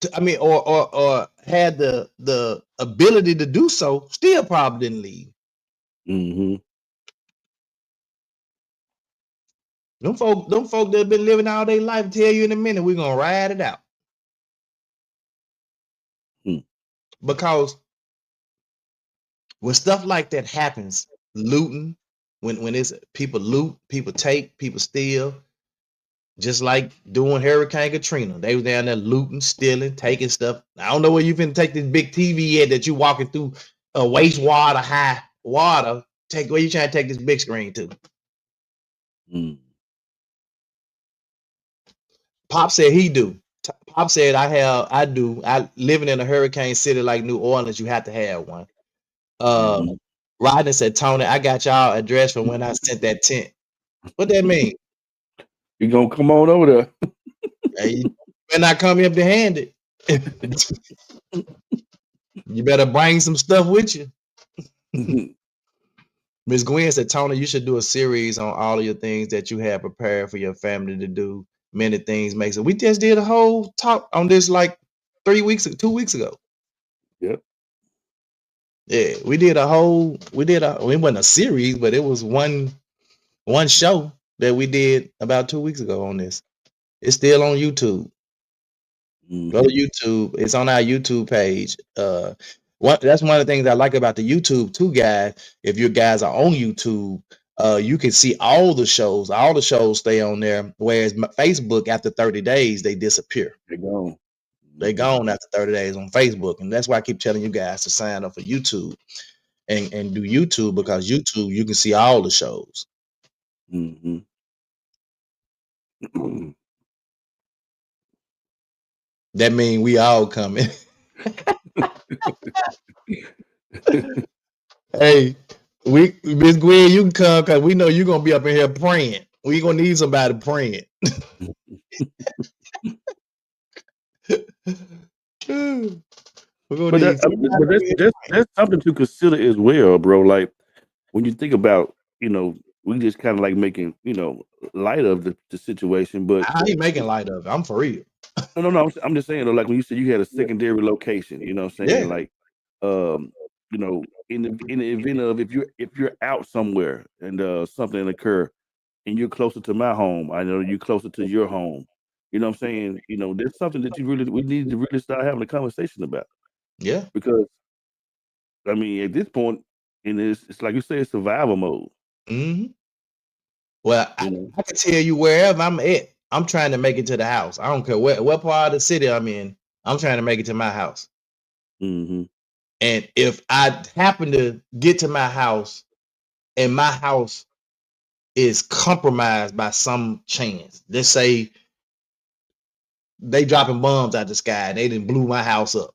to, I mean, or had the ability to do so, still probably didn't leave. Them folk that have been living all their life tell you in a minute we're gonna ride it out. Because when stuff like that happens, looting, when it's people loot, people take, people steal, just like doing Hurricane Katrina, they was down there looting, stealing, taking stuff. I don't know where you finna take this big TV at that you walking through a wastewater high water. Where you trying to take this big screen to? Pop said he do. Pop said I do. I living in a hurricane city like New Orleans, you have to have one. Rodney said, Tony, I got y'all address for when I sent that tent. What that mean? You gonna come on over there? Hey, when I come empty handed. You better bring some stuff with you. Mhm. Miss Gwen said, Tony, you should do a series on all of your things that you have prepared for your family to do. Many things makes it. We just did a whole talk on this like 2 weeks ago. Yep. Yeah, we did a whole. It wasn't a series, but it was one show that we did about 2 weeks ago on this. It's still on YouTube. Go to Mhm. YouTube. It's on our YouTube page. That's one of the things I like about the YouTube too, guys. If you guys are on YouTube, you can see all the shows. All the shows stay on there. Whereas Facebook, after 30 days, they disappear. They're gone. They Mhm. gone after 30 days on Facebook, and that's why I keep telling you guys to sign up for YouTube and do YouTube, because YouTube you can see all the shows. Mhm. That means we all coming. Hey, Miss Gwen, you can come because we know you're gonna be up in here praying. We gonna need somebody praying. We're gonna But need that's something to consider as well, bro. Like when you think about, we just kind of like making, light of the situation. But I ain't making light of it. I'm for real. no, I'm just saying, though, like when you said you had a secondary location, you know what I'm saying? Yeah. Like, in the event of if you're out somewhere and something occur and you're closer to my home, I know you're closer to your home. You know what I'm saying? There's something that we need to really start having a conversation about. Yeah. Because I mean, at this point, it's like you say, it's survival mode. Mm-hmm. Well, You I know. can tell you wherever I'm at, I'm trying to make it to the house. I don't care what part of the city I'm in. I'm trying to make it to my house. Mm-hmm. And if I happen to get to my house and my house is compromised by some chance, let's say they dropping bombs out the sky and they didn't blew my house up.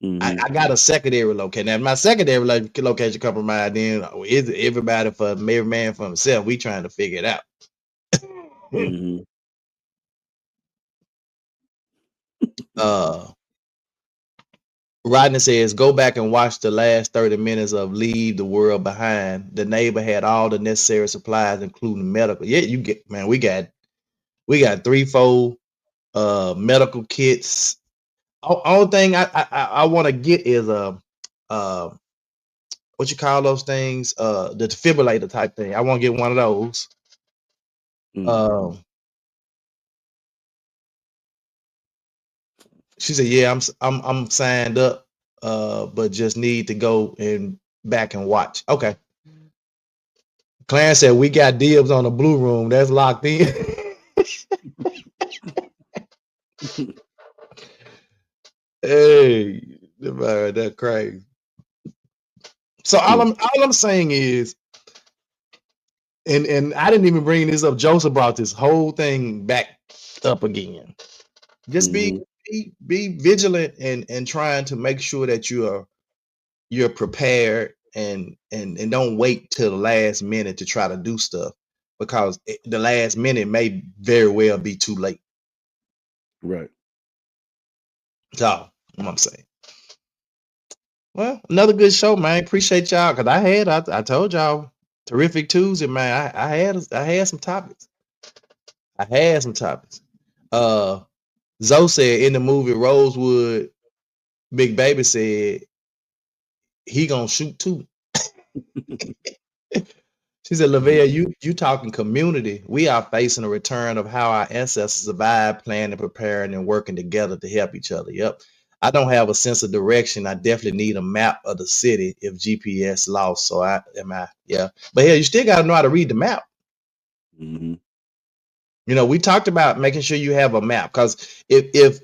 Mm-hmm. I got a secondary location. Now, my secondary location compromised, then is everybody for every man for himself. We trying to figure it out. Mm-hmm. Rodney says, go back and watch the last 30 minutes of Leave the World Behind. The neighbor had all the necessary supplies, including medical. Yeah, you get, man, we got 3-4 medical kits. Only thing I want to get is what you call those things? The defibrillator type thing. I want to get one of those. Mm-hmm. She said, yeah, I'm signed up, but just need to go and back and watch. Okay. Clarence said, we got dibs on the blue room. That's locked in. Hey, that's crazy. So all I'm saying is, and I didn't even bring this up. Joseph brought this whole thing back up again. Just be vigilant and trying to make sure that you're prepared and don't wait till the last minute to try to do stuff, because the last minute may very well be too late. Right. So what I'm saying. Well, another good show, man. Appreciate y'all, because I told y'all terrific Tuesday, man. I had some topics. Zoe said in the movie Rosewood, Big Baby said he gonna shoot too. She said, Lavelle, you talking community. We are facing a return of how our ancestors survived, planning, preparing, and working together to help each other. Yep. I don't have a sense of direction. I definitely need a map of the city if GPS lost. So yeah. But yeah, you still gotta know how to read the map. Mm-hmm. We talked about making sure you have a map, because if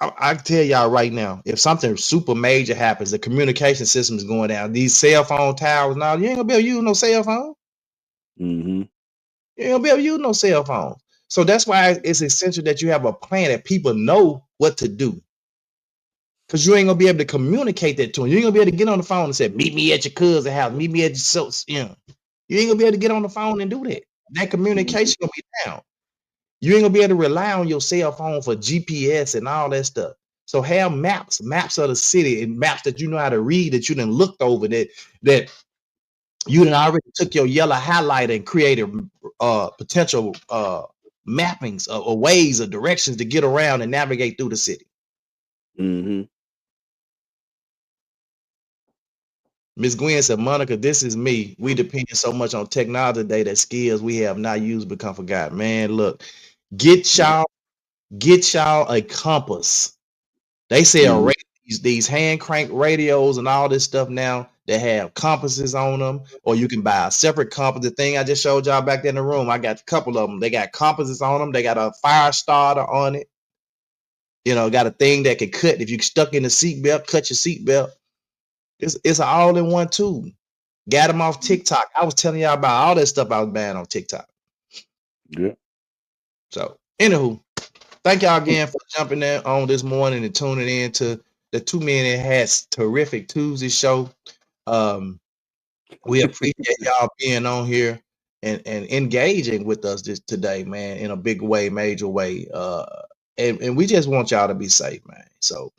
I tell y'all right now, if something super major happens, the communication system is going down. These cell phone towers, now you ain't gonna be able to use no cell phone. Mm-hmm. You ain't gonna be able to use no cell phone. So that's why it's essential that you have a plan, that people know what to do. Because you ain't gonna be able to communicate that to them. You ain't gonna be able to get on the phone and say, meet me at your cousin's house, meet me at your you ain't gonna be able to get on the phone and do that. That communication gonna be down. You ain't gonna be able to rely on your cell phone for GPS and all that stuff. So have maps of the city, and maps that you know how to read, that you done looked over, that you done already took your yellow highlighter and created potential mappings or ways or directions to get around and navigate through the city. Mm-hmm. Miss Gwen said, Monica, this is me. We depend so much on technology today that skills we have not used become forgotten. Man, look, get y'all a compass. They sell these hand crank radios and all this stuff now that have compasses on them, or you can buy a separate compass. The thing I just showed y'all back there in the room, I got a couple of them. They got compasses on them. They got a fire starter on it. You know, got a thing that can cut. If you're stuck in the seatbelt, cut your seatbelt. It's an all-in-one tool. Got them off TikTok. I was telling y'all about all that stuff I was buying on TikTok. Yeah. So, anywho, thank y'all again for jumping in on this morning and tuning in to the 2 Men in Hats Terrific Tuesday show. We appreciate y'all being on here and engaging with us today, man, in a big way, major way. And we just want y'all to be safe, man. So,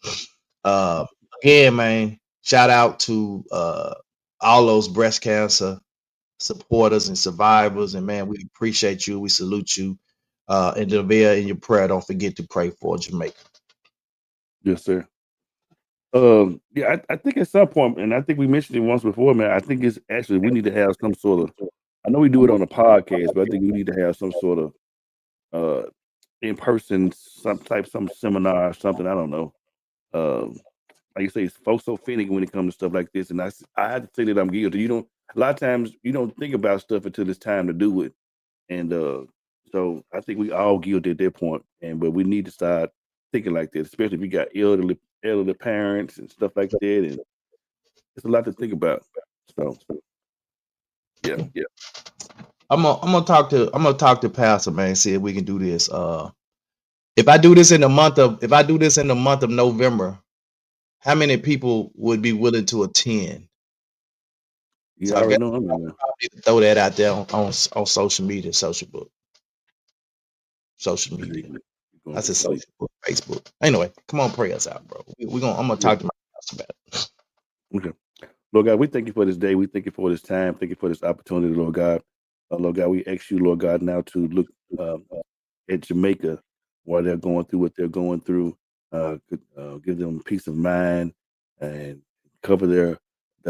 again, man, shout out to all those breast cancer supporters and survivors. And, man, we appreciate you. We salute you. And Devere, in your prayer, don't forget to pray for Jamaica. Yes, sir. Yeah, I think at some point, and I think we mentioned it once before, man, I think it's actually, we need to have some sort of, I know we do it on a podcast, but I think we need to have some sort of in-person, some seminar or something. I don't know. Like you say, folks so finicky when it comes to stuff like this, and I had to say that I'm guilty. A lot of times you don't think about stuff until it's time to do it, and so I think we all guilty at that point, but we need to start thinking like this, especially if you got elderly parents and stuff like that, and it's a lot to think about. So yeah. I'm gonna talk to Pastor, man, see if we can do this. If I do this in the month of November, how many people would be willing to attend? You So already know I'm probably throw that out there on social media, social media. I said social book, Facebook. Anyway, come on, pray us out, bro. I'm gonna talk to my pastor about it. Okay. Lord God, we thank you for this day. We thank you for this time. Thank you for this opportunity, Lord God. Lord God, we ask you, Lord God, now to look at Jamaica while they're going through what they're going through. Give them peace of mind and cover their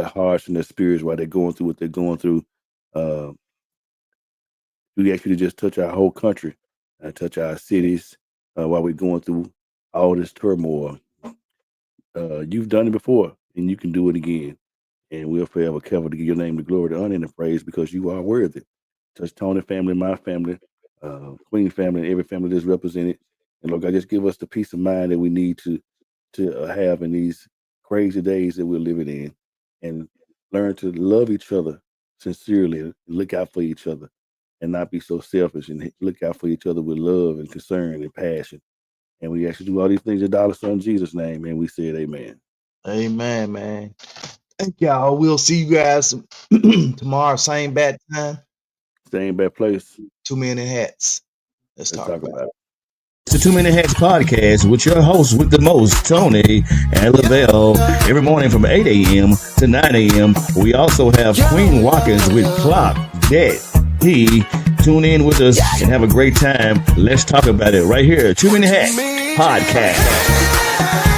hearts and their spirits while they're going through what they're going through. We ask you to just touch our whole country and touch our cities while we're going through all this turmoil. You've done it before, and you can do it again. And we'll forever careful to give your name the glory, the honor, and the praise, because you are worthy. Touch Tony family, my family, Queen family, and every family that's represented. And Lord God, just give us the peace of mind that we need to have in these crazy days that we're living in, and learn to love each other sincerely, and look out for each other, and not be so selfish, and look out for each other with love and concern and passion. And we actually do all these things in our son Jesus' name, and we said amen. Amen, man. Thank y'all. We'll see you guys tomorrow, same bad time, same bad place. 2 Men in Hats. Let's talk about it. The 2 Men in Hats podcast with your hosts with the most, Tony and Lavelle, every morning from 8 a.m. to 9 a.m. We also have Queen Watkins with Clock Dead. Tune in with us and have a great time. Let's talk about it right here. 2 Men in Hats podcast.